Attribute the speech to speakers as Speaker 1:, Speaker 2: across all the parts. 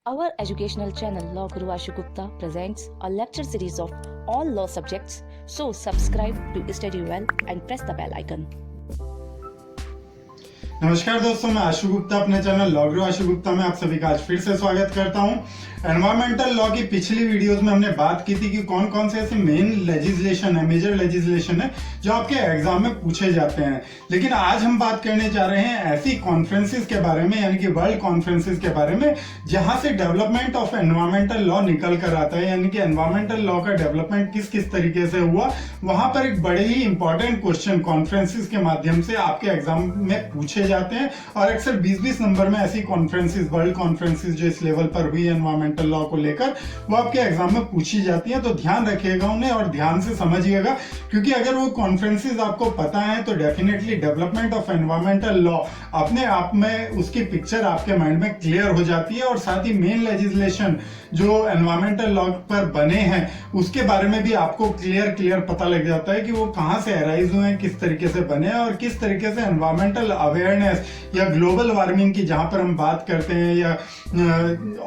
Speaker 1: Our educational channel Law Guru Ashu Gupta presents a lecture series of all law subjects. So subscribe to study well and press the bell icon.
Speaker 2: नमस्कार दोस्तों, मैं आशु गुप्ता अपने channel law गुरु आशु गुप्ता में आप सभी का आज फिर से स्वागत करता हूं। एनवायरमेंटल लॉ की पिछली वीडियोस में हमने बात की थी कि कौन कौन से ऐसे मेन लेजिस्लेशन है, मेजर लेजिस्लेशन है जो आपके एग्जाम में पूछे जाते हैं। लेकिन आज हम बात करने जा रहे हैं ऐसी कॉन्फ्रेंसेस के बारे में, यानी कि वर्ल्ड कॉन्फ्रेंसेस के बारे में, जहां से डेवलपमेंट ऑफ एनवायरमेंटल लॉ निकल कर आता है, यानी कि एनवायरमेंटल लॉ का डेवलपमेंट किस किस तरीके से हुआ। वहां पर एक बड़े ही इंपॉर्टेंट क्वेश्चन कॉन्फ्रेंसेस के माध्यम से आपके एग्जाम में पूछे जाते हैं और अक्सर 20-20 नंबर में ऐसी कॉन्फ्रेंसेस, वर्ल्ड कॉन्फ्रेंसेस जो इस लेवल पर हुई एनवायरमेंटल लॉ को लेकर, वो आपके एग्जाम में पूछी जाती है। तो ध्यान रखिएगा उन्हें और ध्यान से समझिएगा, क्योंकि अगर वो कॉन्फ्रेंसेस आपको पता है तो definitely development of environmental law अपने आप में उसकी पिक्चर आपके माइंड में क्लियर हो जाती है। और साथ ही मेन लेजिस्लेशन जो एनवायरमेंटल लॉ पर बने हैं उसके बारे में भी आपको क्लियर पता लग जाता है कि वो कहां से अराइज हुए हैं, किस तरीके से बने हैं और किस तरीके से एनवायरमेंटल अवेयरनेस या ग्लोबल वार्मिंग की जहां पर हम बात करते हैं या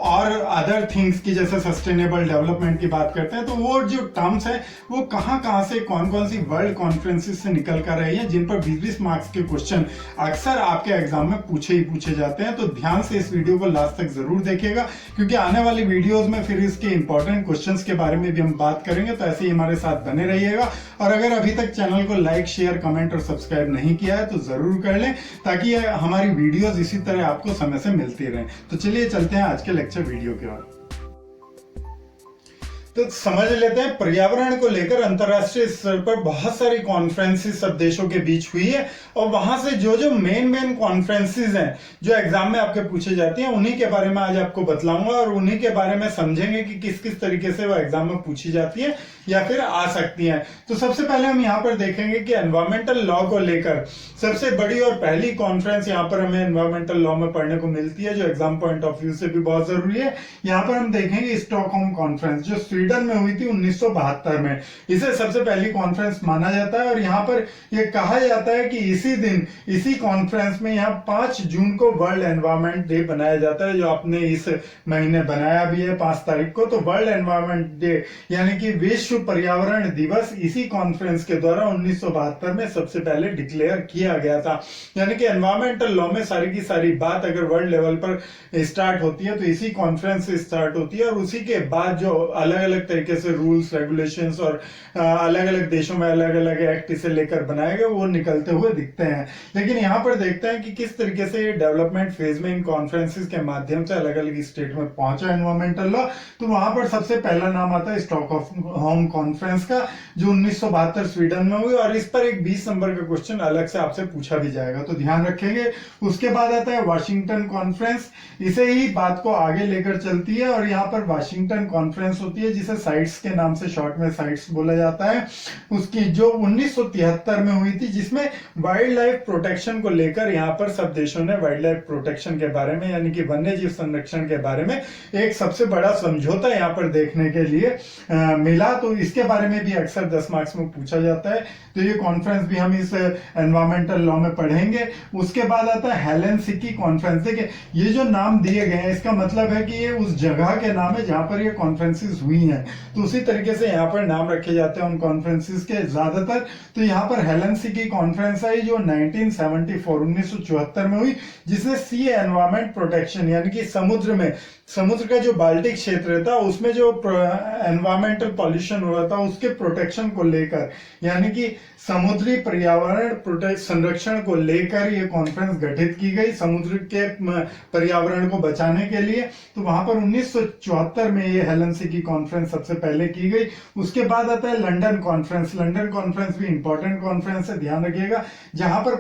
Speaker 2: और अदर थिंग्स की, जैसे सस्टेनेबल डेवलपमेंट की बात करते हैं, तो वो जो टर्म्स है वो कहां से कौन सी वर्ल्ड कॉन्फ्रेंसेस से निकल कर रही है, जिन पर 20-20 मार्क्स के क्वेश्चन अक्सर आपके एग्जाम में पूछे जाते हैं। तो ध्यान से इस वीडियो को लास्ट तक जरूर देखिएगा, क्योंकि आने वाली वीडियोस में फिर इसके इंपॉर्टेंट क्वेश्चंस के बारे में भी हम बात करेंगे। तो ऐसे ही हमारे साथ बने रहिएगा और अगर अभी तक चैनल को लाइक, शेयर, कमेंट और सब्सक्राइब नहीं किया है तो जरूर कर लें, ताकि हमारी वीडियोस इसी तरह आपको समय से मिलती रहें। तो चलिए चलते हैं आज के लेक्चर वीडियो की ओर। तो समझ लेते हैं, पर्यावरण को लेकर अंतरराष्ट्रीय स्तर पर बहुत सारी कॉन्फ्रेंसेस सब देशों के बीच हुई है और वहां से जो मेन कॉन्फ्रेंसेस हैं जो एग्जाम में आपके पूछे जाती हैं, उन्हीं के बारे में आज आपको बतलाऊंगा और उन्हीं के बारे में समझेंगे कि किस किस तरीके से वो एग्जाम में पूछी जाती है या फिर आ सकती हैं। तो सबसे पहले हम यहाँ पर देखेंगे कि एनवायरमेंटल लॉ को लेकर सबसे बड़ी और पहली कॉन्फ्रेंस यहाँ पर हमें एनवायरमेंटल लॉ में पढ़ने को मिलती है, जो एग्जाम पॉइंट ऑफ व्यू से भी बहुत जरूरी है। यहाँ पर हम देखेंगे स्टॉकहोम कॉन्फ्रेंस, जो स्वीडन में हुई थी 1972 में। इसे सबसे पहली कॉन्फ्रेंस माना जाता है और यहाँ पर यह कहा जाता है कि इसी दिन, इसी कॉन्फ्रेंस में यहाँ 5 जून को वर्ल्ड एनवायरमेंट डे बनाया जाता है, जो आपने इस महीने बनाया भी है 5 तारीख को। तो वर्ल्ड एनवायरमेंट डे यानी कि विश्व पर्यावरण दिवस इसी कॉन्फ्रेंस के द्वारा 1972 में सबसे पहले डिक्लेयर किया गया था। यानी कि एनवायरमेंटल लॉ में सारी की सारी बात अगर वर्ल्ड लेवल पर स्टार्ट होती है तो इसी कॉन्फ्रेंस से स्टार्ट होती है और उसी के बाद जो अलग अलग तरीके से रूल्स, रेगुलेशंस और अलग अलग देशों में अलग अलग एक्ट इसे लेकर बनाए गए, वो निकलते हुए दिखते हैं। लेकिन यहाँ पर देखते हैं कि किस तरीके से ये डेवलपमेंट फेज में इन कॉन्फ्रेंसेस के माध्यम से अलग अलग स्टेट में पहुंचा एनवायरमेंटल लॉ। तो वहां पर सबसे पहला नाम आता है स्टॉकहोम कॉन्फ्रेंस का, जो 1972 स्वीडन में हुई और इस पर एक 20 नंबर का क्वेश्चन अलग से आपसे पूछा भी जाएगा, तो ध्यान रखेंगे। उसके बाद आता है वाशिंगटन कॉन्फ्रेंस, इसे ही बात को आगे लेकर चलती है और यहाँ पर वाशिंगटन कॉन्फ्रेंस होती है जिसे साइट्स के नाम से शॉर्ट में साइट्स बोला जाता है, उसकी जो 1973 में हुई थी, जिसमें वाइल्ड लाइफ प्रोटेक्शन को लेकर यहाँ पर सब देशों ने वाइल्ड लाइफ प्रोटेक्शन के बारे में, यानी कि वन्य जीव संरक्षण के बारे में एक सबसे बड़ा समझौता यहाँ पर देखने के लिए मिला। तो इसके बारे में भी अक्सर 10 मार्क्स में पूछा जाता है, तो ये कॉन्फ्रेंस भी हम इस एनवायरमेंटल लॉ में पढ़ेंगे। उसके बाद आता है हेलसिंकी कॉन्फ्रेंस। देखिए, ये जो नाम दिए गए हैं इसका मतलब है कि ये उस जगह के नाम है जहां पर ये कॉन्फ्रेंसेस हुई हैं, तो उसी तरीके से यहाँ पर नाम रखे जाते हैं उन कॉन्फ्रेंसेस के ज्यादातर। तो यहाँ पर हेलसिंकी कॉन्फ्रेंस आई जो 1974 में हुई, जिसने सी एनवायरमेंट प्रोटेक्शन, यानी कि समुद्र का जो बाल्टिक क्षेत्र था उसमें जो एनवायरमेंटल पॉल्यूशन हुआ था उसके प्रोटेक्शन को लेकर, यानी कि समुद्री पर्यावरण संरक्षण को लेकर ये कॉन्फ्रेंस गठित की गई, समुद्र के पर्यावरण को बचाने के लिए। तो वहां पर 1974 में ये हेलसिंकी कॉन्फ्रेंस सबसे पहले की गई। उसके बाद आता है लंदन कॉन्फ्रेंस। लंदन कॉन्फ्रेंस भी इंपॉर्टेंट कॉन्फ्रेंस है, ध्यान रखिएगा, जहां पर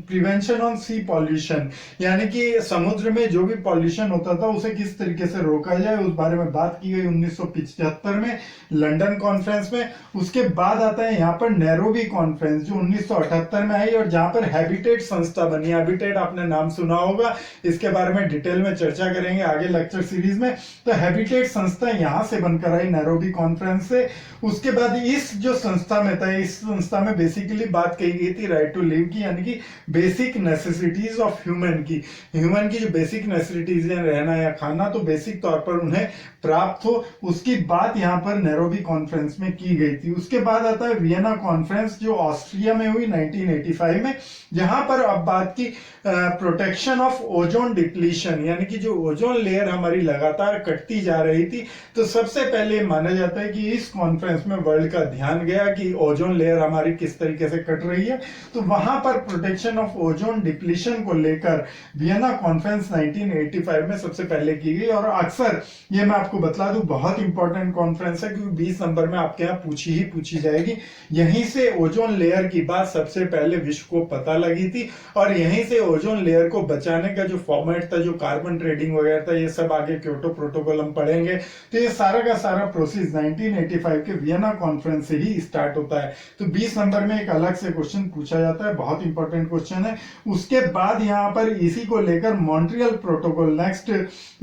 Speaker 2: प्रिवेंशन ऑन सी पॉल्यूशन, यानी कि समुद्र में जो भी पॉल्यूशन होता था उसे किस तरीके से रोका जाए, उस बारे में बात की गई 1975 में लंदन कॉन्फ्रेंस में। उसके बाद आता है यहाँ पर नैरोबी कॉन्फ्रेंस, जो 1978 में आई और जहां पर हैबिटेट संस्था बनी। हैबिटेट आपने नाम सुना होगा, इसके बारे में डिटेल में चर्चा करेंगे आगे लेक्चर सीरीज में। तो हैबिटेट संस्था यहाँ से बनकर आई नैरोबी कॉन्फ्रेंस से। उसके बाद इस जो संस्था में था, इस संस्था में बेसिकली बात कही गई थी राइट टू लिव की, यानी कि बेसिक नेसेसिटीज ऑफ ह्यूमन की जो बेसिक नेसेसिटीज है, रहना या खाना, तो बेसिक तौर पर उन्हें प्राप्त हो, उसकी बात यहाँ पर नैरोबी कॉन्फ्रेंस में की गई थी। उसके बाद आता है वियना कॉन्फ्रेंस जो ऑस्ट्रिया में हुई 1985 में, जहां पर अब बात की प्रोटेक्शन ऑफ ओजोन डिप्लीशन, यानी कि जो ओजोन लेयर हमारी लगातार कटती जा रही थी, तो सबसे पहले माना जाता है कि इस कॉन्फ्रेंस में वर्ल्ड का ध्यान गया कि ओजोन लेयर हमारी किस तरीके से कट रही है। तो वहां पर प्रोटेक्शन ऑफ ओजोन डिप्लीशन को लेकर वियना कॉन्फ्रेंस 1985 में सबसे पहले की गई। और अक्सर ये मैं आपको बतला दूं, बहुत इंपॉर्टेंट कॉन्फ्रेंस है क्योंकि 20 नंबर में आपके यहाँ पूछी जाएगी। यहीं से ओजोन लेयर की बात सबसे पहले विश्व को पता लगी थी, और यहीं से ओजोन लेयर को बचाने का जो फॉर्मेट था, जो कार्बन ट्रेडिंग वगैरह था, ये सब आगे क्योटो प्रोटोकॉल हम पढ़ेंगे। तो ये सारा का सारा प्रोसेस 1985 के वियना कॉन्फ्रेंस से ही स्टार्ट होता है। तो 20 नंबर में एक अलग से क्वेश्चन पूछा जाता है, बहुत इंपॉर्टेंट क्वेश्चन है। उसके बाद यहाँ पर इसी को लेकर मॉन्ट्रियल प्रोटोकॉल, नेक्स्ट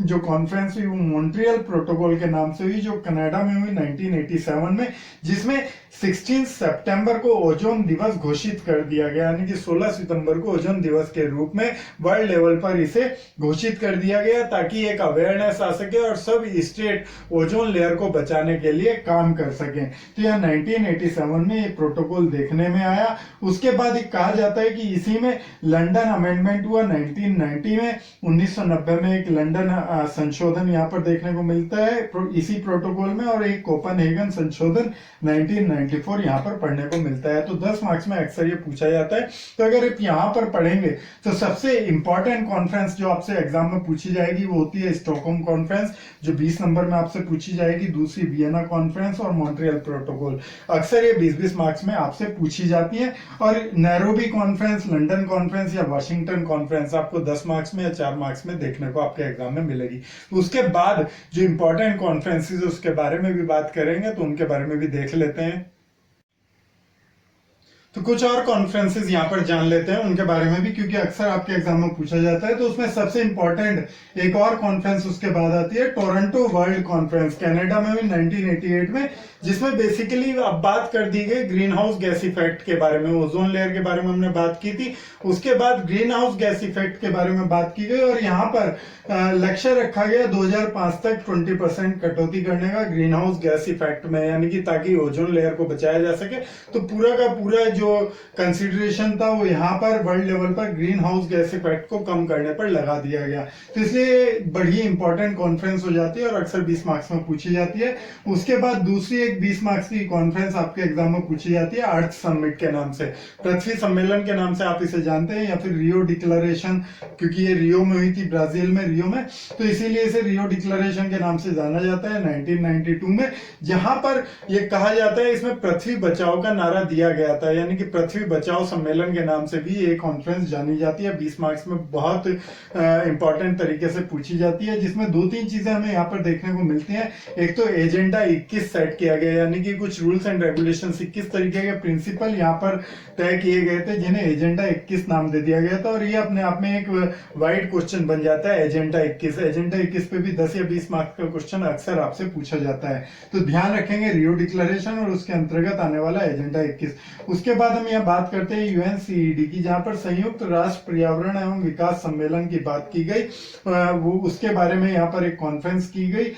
Speaker 2: जो कॉन्फ्रेंस हुई वो मॉन्ट्रियल प्रोटोकॉल के नाम से हुई, जो कनाडा में हुई 1987 में, जिसमें 16 सितंबर को ओजोन दिवस घोषित कर दिया गया, यानी कि 16 सितंबर को ओजोन दिवस के रूप में वर्ल्ड लेवल पर इसे घोषित कर दिया गया, ताकि एक अवेयरनेस आ सके और सब स्टेट ओजोन लेयर को बचाने के लिए काम कर सकें। तो यह 1987 में ये प्रोटोकॉल देखने में आया। उसके बाद कहा जाता है कि इसी में लंदन अमेंडमेंट हुआ 1990 में। 1990 में एक लंदन संशोधन यहाँ पर देखने को मिलता है इसी प्रोटोकॉल में, और एक कोपेनहेगन संशोधन 1994 यहाँ पर पढ़ने को मिलता है। तो 10 मार्क्स में अक्सर ये पूछा जाता है। तो अगर आप यहाँ पर पढ़ेंगे तो सबसे इंपॉर्टेंट कॉन्फ्रेंस जो आपसे एग्जाम में पूछी जाएगी वो होती है स्टॉकहोम कॉन्फ्रेंस, जो 20 नंबर में आपसे पूछी जाएगी। दूसरी वियना कॉन्फ्रेंस और मॉन्ट्रियल प्रोटोकॉल, अक्सर ये 20-20 मार्क्स में आपसे पूछी जाती है। और नैरोबी कॉन्फ्रेंस, लंदन कॉन्फ्रेंस या वाशिंगटन कॉन्फ्रेंस आपको 10 मार्क्स में या 4 मार्क्स में देखने को आपके एग्जाम में मिलेगी। उसके बाद जो इंपॉर्टेंट कॉन्फ्रेंसेस उसके बारे में भी बात करेंगे, तो उनके बारे में भी देख लेते हैं। तो कुछ और कॉन्फ्रेंसेस यहाँ पर जान लेते हैं उनके बारे में भी, क्योंकि अक्सर आपके एग्जाम में पूछा जाता है। तो उसमें सबसे इंपॉर्टेंट एक और कॉन्फ्रेंस उसके बाद आती है टोरंटो वर्ल्ड कॉन्फ्रेंस, कनाडा में हुई 1988 में, जिसमें बेसिकली अब बात कर दी गई ग्रीन हाउस गैस इफेक्ट के बारे में। ओजोन लेयर के बारे में हमने बात की थी, उसके बाद ग्रीन हाउस गैस इफेक्ट के बारे में बात की गई, और यहाँ पर लक्ष्य रखा गया 2005 तक 20% कटौती करने का ग्रीन हाउस गैस इफेक्ट में, यानी कि ताकि ओजोन लेयर को बचाया जा सके। तो पूरा का पूरा जो कंसिडरेशन था वो यहाँ पर वर्ल्ड लेवल पर ग्रीन हाउस गैस इफेक्ट को कम करने पर लगा दिया गया। तो इसलिए बड़ी इंपॉर्टेंट कॉन्फ्रेंस हो जाती है और अक्सर 20 मार्क्स में पूछी जाती है। उसके बाद दूसरी एक 20 मार्क्स की कॉन्फ्रेंस आपके एग्जाम में पूछी जाती है अर्थ समिट के नाम से, पृथ्वी सम्मेलन के नाम से आप इसे जानते हैं, या फिर रियो डिक्लेरेशन, क्योंकि ये रियो में हुई थी, ब्राजील में, रियो में, तो इसीलिए इसे रियो डिक्लेरेशन के नाम से जाना जाता है 1992 में, जहां पर यह कहा जाता है, इसमें पृथ्वी बचाओ का नारा दिया गया था, यानी कि पृथ्वी बचाओ सम्मेलन के नाम से भी ये कॉन्फ्रेंस जानी जाती है। 20 मार्क्स में बहुत इंपॉर्टेंट तरीके से पूछी जाती है, जिसमें 2-3 चीजें हमें यहाँ पर देखने को मिलती हैं। एक तो एजेंडा 21 सेट किया गया, यानी कि कुछ रूल्स एंड रेगुलेशन 21 तरीके के प्रिंसिपल यहाँ पर तय किए गए थे, जिन्हें एजेंडा 21 नाम दे दिया गया था, और ये अपने आप में एक वाइड क्वेश्चन बन जाता है। एजेंडा 21, एजेंडा 21 पे भी 10 या 20 मार्क्स का क्वेश्चन अक्सर आपसे पूछा जाता है। तो ध्यान रखेंगे रियो डिक्लेरेशन और उसके अंतर्गत आने वाला एजेंडा 21। उसके बाद हम यहाँ बात करते हैं यूएनसीईडी की, जहां पर संयुक्त राष्ट्र पर्यावरण एवं विकास सम्मेलन की बात की गई, वो उसके बारे में यहाँ पर एक कॉन्फ्रेंस की गई।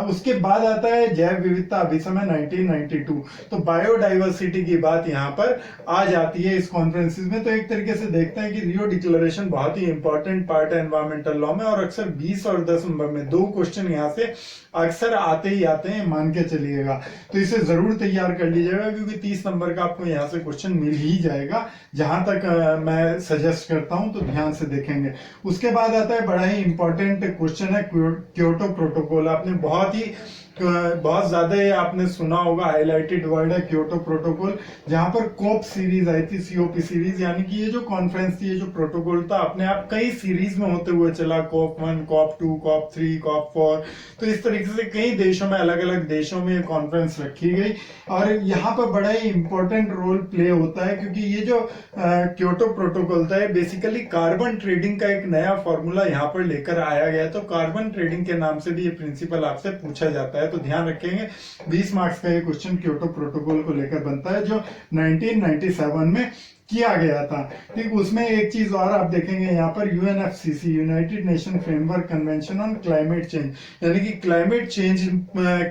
Speaker 2: उसके बाद आता है जैव विविधता अभिसमय 1992, तो बायोडाइवर्सिटी की बात यहाँ पर आ जाती है इस कॉन्फ्रेंसिस में। तो एक तरीके से देखते हैं कि रियो डिक्लेरेशन बहुत ही इंपॉर्टेंट पार्ट है एनवायरमेंटल लॉ में, और अक्सर 20 और 10 नंबर में 2 क्वेश्चन यहाँ से अक्सर आते ही आते हैं, मान के चलिएगा। तो इसे जरूर तैयार कर लीजिएगा, क्योंकि 30 नंबर का आपको यहाँ से क्वेश्चन मिल ही जाएगा, जहां तक मैं सजेस्ट करता हूं, तो ध्यान से देखेंगे। उसके बाद आता है बड़ा ही इंपॉर्टेंट क्वेश्चन है क्योटो प्रोटोकॉल। आपने बहुत ज्यादा आपने सुना होगा, हाईलाइटेड वर्ड है क्योटो प्रोटोकॉल, जहां पर कोप सीरीज आई थी, COP सीरीज, यानी कि ये जो कॉन्फ्रेंस थी, ये जो प्रोटोकॉल था, अपने आप कई सीरीज में होते हुए चला, COP 1, COP 2, COP 3, COP 4। तो इस तरीके से कई देशों में, अलग अलग देशों में कॉन्फ्रेंस रखी गई, और यहाँ पर बड़ा ही इंपॉर्टेंट रोल प्ले होता है, क्योंकि ये जो क्योटो प्रोटोकॉल था, बेसिकली कार्बन ट्रेडिंग का एक नया फॉर्मूला यहाँ पर लेकर आया गया। तो कार्बन ट्रेडिंग के नाम से भी ये प्रिंसिपल आपसे पूछा जाता है। है। तो ध्यान रखेंगे 20 मार्क्स का ये क्वेश्चन क्योटो प्रोटोकॉल को लेकर बनता है जो 1997 में किया गया था। ठीक, उसमें एक चीज और आप देखेंगे यहाँ पर UNFCCC, United nation framework convention on climate change, यानी कि क्लाइमेट चेंज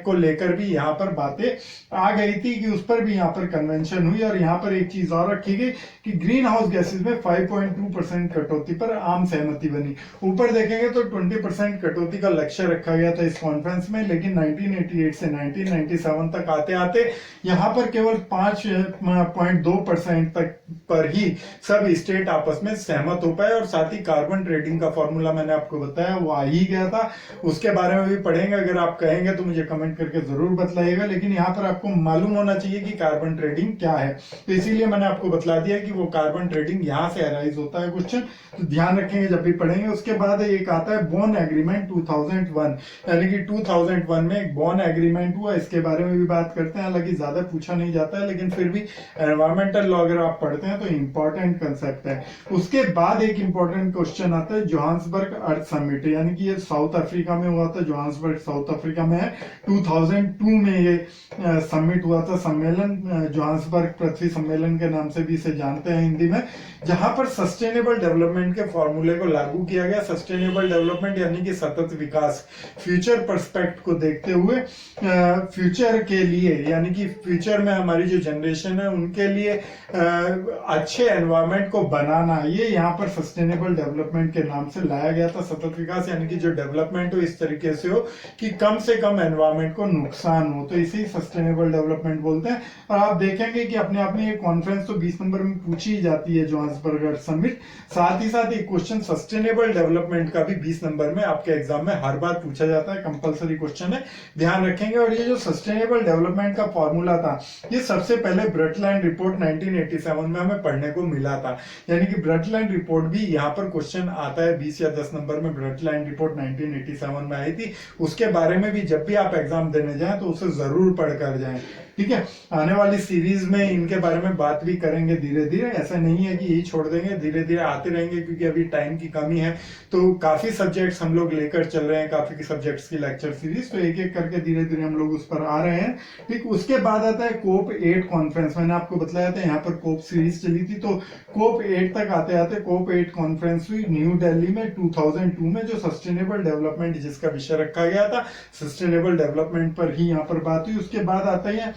Speaker 2: को लेकर भी यहाँ पर बातें आ गई थी कि उस पर भी यहाँ पर कन्वेंशन हुई। और यहाँ पर एक चीज और रखी गई कि ग्रीन हाउस गैसेज में 5.2% कटौती पर आम सहमति बनी। ऊपर देखेंगे तो 20% कटौती का लक्ष्य रखा गया था इस कॉन्फ्रेंस में, लेकिन 1988 से 1997 तक आते आते यहाँ पर केवल 5.2% तक पर ही सब स्टेट आपस में सहमत हो पाए। और साथ ही कार्बन ट्रेडिंग का फॉर्मूला मैंने आपको बताया वो आ ही गया था, उसके बारे में भी पढ़ेंगे। अगर आप कहेंगे तो मुझे कमेंट करके जरूर बतलाइएगा, लेकिन यहाँ पर आपको मालूम होना चाहिए कि कार्बन ट्रेडिंग क्या है। तो इसीलिए मैंने आपको बतला दिया कि वो कार्बन ट्रेडिंग यहाँ से अराइज होता है क्वेश्चन, तो ध्यान रखेंगे जब भी पढ़ेंगे। उसके बाद एक आता है बॉन एग्रीमेंट 2001, यानी कि 2001 में एक बॉन एग्रीमेंट हुआ, इसके बारे में भी बात करते हैं। हालांकि ज्यादा पूछा नहीं जाता है, लेकिन फिर भी एनवायरमेंटल लॉ अगर आप पढ़ते हैं तो इंपॉर्टेंट कंसेप्ट है। उसके बाद एक इंपॉर्टेंट क्वेश्चन आता है जोहान्सबर्ग अर्थ समिट, यानी कि ये साउथ अफ्रीका में हुआ था। जोहान्सबर्ग साउथ अफ्रीका में है। 2002 में ये समिट हुआ था, सम्मेलन, जोहान्सबर्ग पृथ्वी सम्मेलन के नाम से भी इसे जानते हैं हिंदी में, जहां पर सस्टेनेबल डेवलपमेंट के फॉर्मूले को लागू किया गया। सस्टेनेबल डेवलपमेंट यानी कि सतत विकास, फ्यूचर पर्सपेक्ट को देखते हुए फ्यूचर के लिए, यानी कि फ्यूचर में हमारी जो जनरेशन है उनके लिए अच्छे एनवायरनमेंट को बनाना, ये यहाँ पर सस्टेनेबल डेवलपमेंट के नाम से लाया गया था। सतत विकास यानी कि जो डेवलपमेंट हो इस तरीके से हो कि कम से कम एनवायरनमेंट को नुकसान हो, तो इसे सस्टेनेबल डेवलपमेंट बोलते हैं। और आप देखेंगे कि अपने आप में ये कॉन्फ्रेंस तो 20 नंबर में पूछी ही जाती है, जोहान्सबर्ग अर्थ समिट। साथ ही साथ एक क्वेश्चन सस्टेनेबल डेवलपमेंट का भी 20 नंबर में आपके एग्जाम में हर बार पूछा जाता है, कंपलसरी क्वेश्चन है, ध्यान रखेंगे। और ये जो सस्टेनेबल डेवलपमेंट का फॉर्मूला था, ये सबसे पहले ब्रटलैंड रिपोर्ट 1987 में हमें पढ़ने को मिला था, यानी कि ब्रटलैंड रिपोर्ट भी यहाँ पर क्वेश्चन आता है 20 या 10 नंबर में। ब्रटलैंड रिपोर्ट 1987 में आई थी, उसके बारे में भी जब भी आप एग्जाम देने जाएं तो उसे जरूर पढ़ कर जाएं। ठीक है, आने वाली सीरीज में इनके बारे में बात भी करेंगे धीरे धीरे, ऐसा नहीं है कि यही छोड़ देंगे, धीरे धीरे आते रहेंगे, क्योंकि अभी टाइम की कमी है। तो काफी सब्जेक्ट्स हम लोग लेकर चल रहे हैं, काफी सब्जेक्ट्स की लेक्चर सीरीज, तो एक एक करके धीरे धीरे हम लोग उस पर आ रहे हैं। ठीक, उसके बाद आता है कोप 8 कॉन्फ्रेंस। मैंने आपको बताया था यहाँ पर कोप सीरीज चली थी, तो कोप 8 तक आते आते कोप 8 कॉन्फ्रेंस हुई न्यू दिल्ली में 2002 में, जो सस्टेनेबल डेवलपमेंट जिसका विषय रखा गया था, सस्टेनेबल डेवलपमेंट पर ही यहाँ पर बात हुई। उसके बाद आता है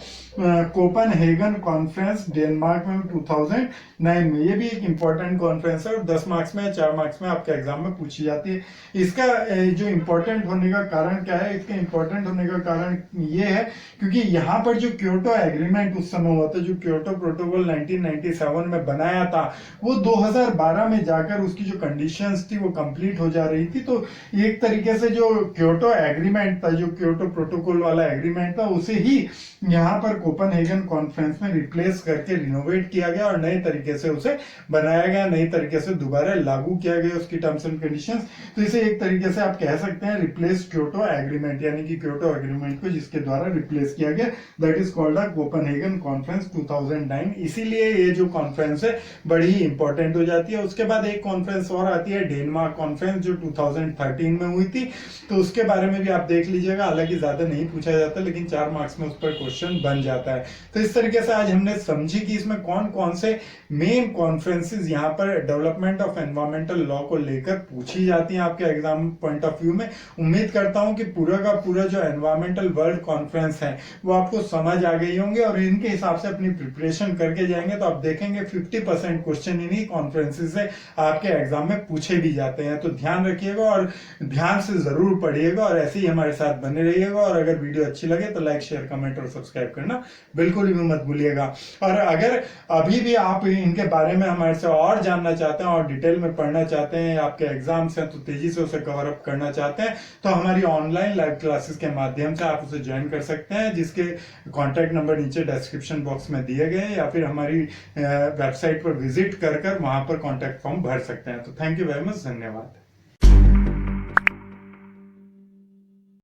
Speaker 2: कोपेनहेगन कॉन्फ्रेंस डेनमार्क में 2009 में, ये भी एक इंपॉर्टेंट कॉन्फ्रेंस है और 10 मार्क्स में 4 मार्क्स में आपके एग्जाम में पूछी जाती है। इसका जो इंपॉर्टेंट होने का कारण क्या है? इसके इंपॉर्टेंट होने का कारण ये है क्योंकि यहाँ पर जो क्योटो एग्रीमेंट उस समय हुआ था, जो क्योटो प्रोटोकॉल 1997 में बनाया था, वो 2012 में जाकर उसकी जो कंडीशंस थी वो कंप्लीट हो जा रही थी। तो एक तरीके से जो क्योटो एग्रीमेंट था, जो क्योटो प्रोटोकॉल वाला एग्रीमेंट था, उसे ही यहाँ पर कोपेनहेगन कॉन्फ्रेंस में रिप्लेस करके रिनोवेट किया गया और नए तरीके से उसे बनाया गया, नई तरीके से दोबारा लागू किया गया उसकी टर्म्स एंड कंडीशंस। तो इसे एक तरीके से आप कह सकते हैं रिप्लेस क्योटो एग्रीमेंट, यानी कि क्योटो एग्रीमेंट को जिसके द्वारा रिप्लेस किया गया, that is called a Copenhagen conference 2009। इसीलिए ये जो कॉन्फ्रेंस है बड़ी ही इंपॉर्टेंट हो जाती है। उसके बाद एक कॉन्फ्रेंस और आती है डेनमार्क कॉन्फ्रेंस, जो 2013 में हुई थी, तो उसके बारे में भी आप देख लीजिएगा। हालांकि ज्यादा नहीं पूछा जाता, लेकिन 4 मार्क्स में उस पर क्वेश्चन बन जाता है। तो इस तरीके से आज हमने समझी कि इसमें कौन कौन से मेन कॉन्फ्रेंसेस यहाँ पर डेवलपमेंट ऑफ एनवायरमेंटल लॉ को लेकर पूछी जाती हैं आपके एग्जाम पॉइंट ऑफ व्यू में। उम्मीद करता हूं कि पूरा का पूरा जो एनवायरमेंटल वर्ल्ड कॉन्फ्रेंस है वो आपको समझ आ गई होंगे और इनके हिसाब से अपनी प्रिपरेशन करके जाएंगे तो आप देखेंगे 50% क्वेश्चन इन्हीं कॉन्फ्रेंसेस से आपके एग्जाम में पूछे भी जाते हैं। तो ध्यान रखिएगा और ध्यान से जरूर पढ़िएगा और ऐसे ही हमारे साथ बने रहिएगा। और अगर वीडियो अच्छी लगे तो लाइक, शेयर, कमेंट और सब्सक्राइब करना बिल्कुल भी मत भूलिएगा। और अगर अभी भी आप इनके बारे में हमारे से और जानना चाहते हैं और डिटेल में पढ़ना चाहते हैं, आपके एग्जाम्स हैं तो तेजी से उसे कवर अप करना चाहते हैं, तो हमारी ऑनलाइन लाइव क्लासेस के माध्यम से आप उसे ज्वाइन कर सकते हैं, जिसके कॉन्टैक्ट नंबर नीचे डिस्क्रिप्शन बॉक्स में दिए गए हैं, या फिर हमारी वेबसाइट पर विजिट कर वहां पर कॉन्टैक्ट फॉर्म भर सकते हैं। तो थैंक यू वेरी मच, धन्यवाद।